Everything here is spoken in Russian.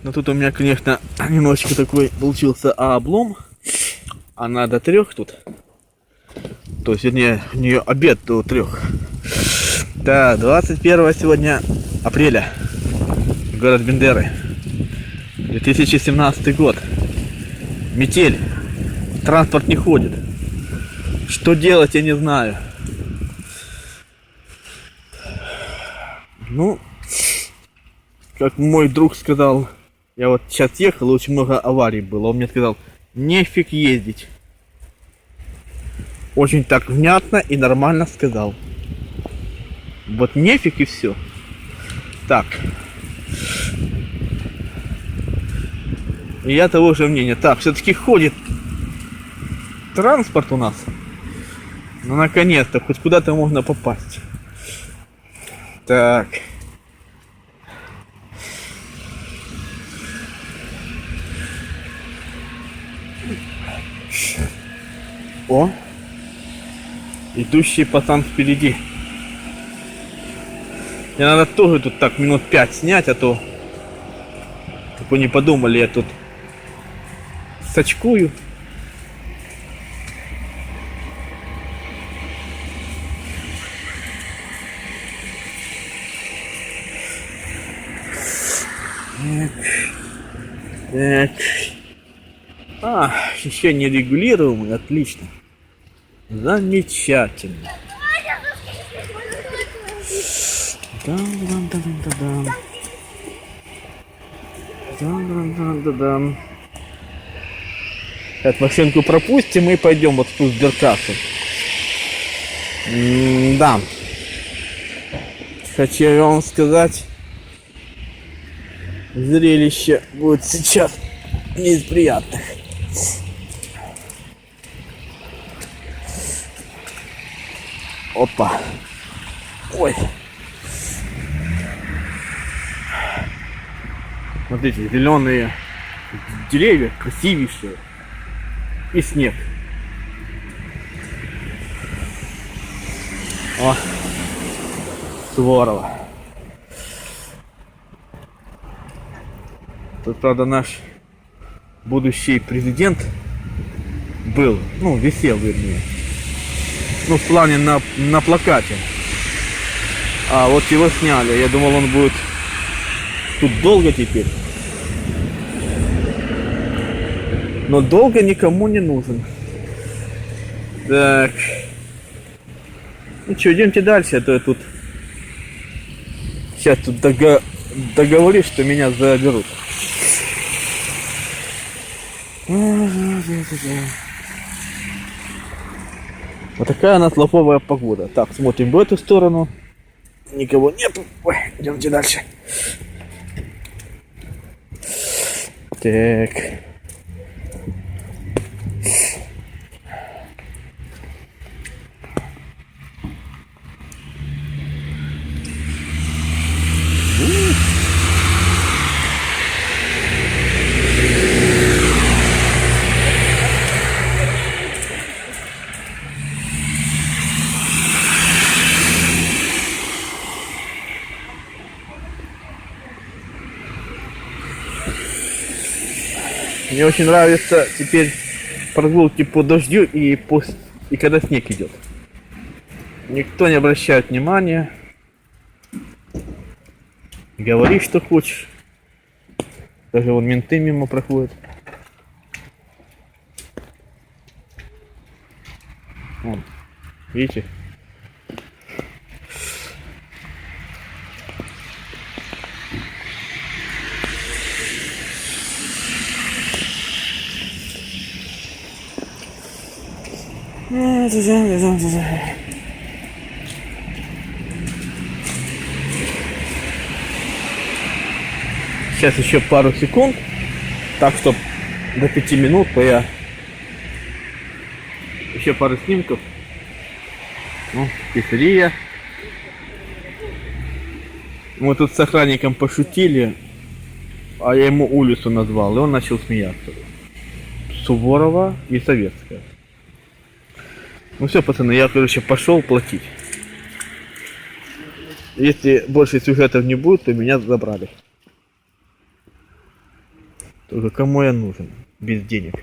Но тут у меня, конечно, немножечко такой получился облом. Она до 3 тут. То есть, вернее, у нее обед до 3. Да, 21 сегодня апреля. Город Бендеры. 2017 год. Метель. Транспорт не ходит. Что делать, я не знаю. Ну, как мой друг сказал, я вот сейчас ехал, и очень много аварий было. Он мне сказал, нефиг ездить. Очень так внятно и нормально сказал. Вот нефиг и все. Так. И я того же мнения. Так, все-таки ходит транспорт у нас. Ну, наконец-то, хоть куда-то можно попасть. Так. О! Идущий пацан впереди. Мне надо тоже тут так минут 5 снять, а то, как вы не подумали, я тут сачкую. Так. Еще не регулируемый, отлично. Замечательно. Сейчас машинку пропустим и пойдем вот в ту сберкассу. Да. Хочу вам сказать, зрелище будет сейчас не из приятных. Опа. Ой. Смотрите, зеленые деревья, красивейшие. И снег. О, здорово. Тут, правда, наш будущий президент был, ну, висел, вернее. Ну, в плане на плакате. А вот его сняли. Я думал, он будет тут долго теперь. Но долго никому не нужен. Так. Ну что, идемте дальше, а то я тут сейчас тут договорюсь, что меня заберут. Вот такая у нас лоповая погода. Так, смотрим в эту сторону. Никого нету. Ой, идемте дальше. Так. Мне очень нравятся теперь прогулки по дождю и когда снег идет. Никто не обращает внимания. Говори, что хочешь. Даже вон менты мимо проходят. Вон, видите? Сейчас еще пару секунд, так что до 5 минут, то я еще пару снимков. Ну, пиццерия. Мы тут с охранником пошутили, а я ему улицу назвал, и он начал смеяться. Суворова и Советская. Ну все, пацаны, я, короче, пошел платить. Если больше сюжетов не будет, то меня забрали. Только кому я нужен? Без денег.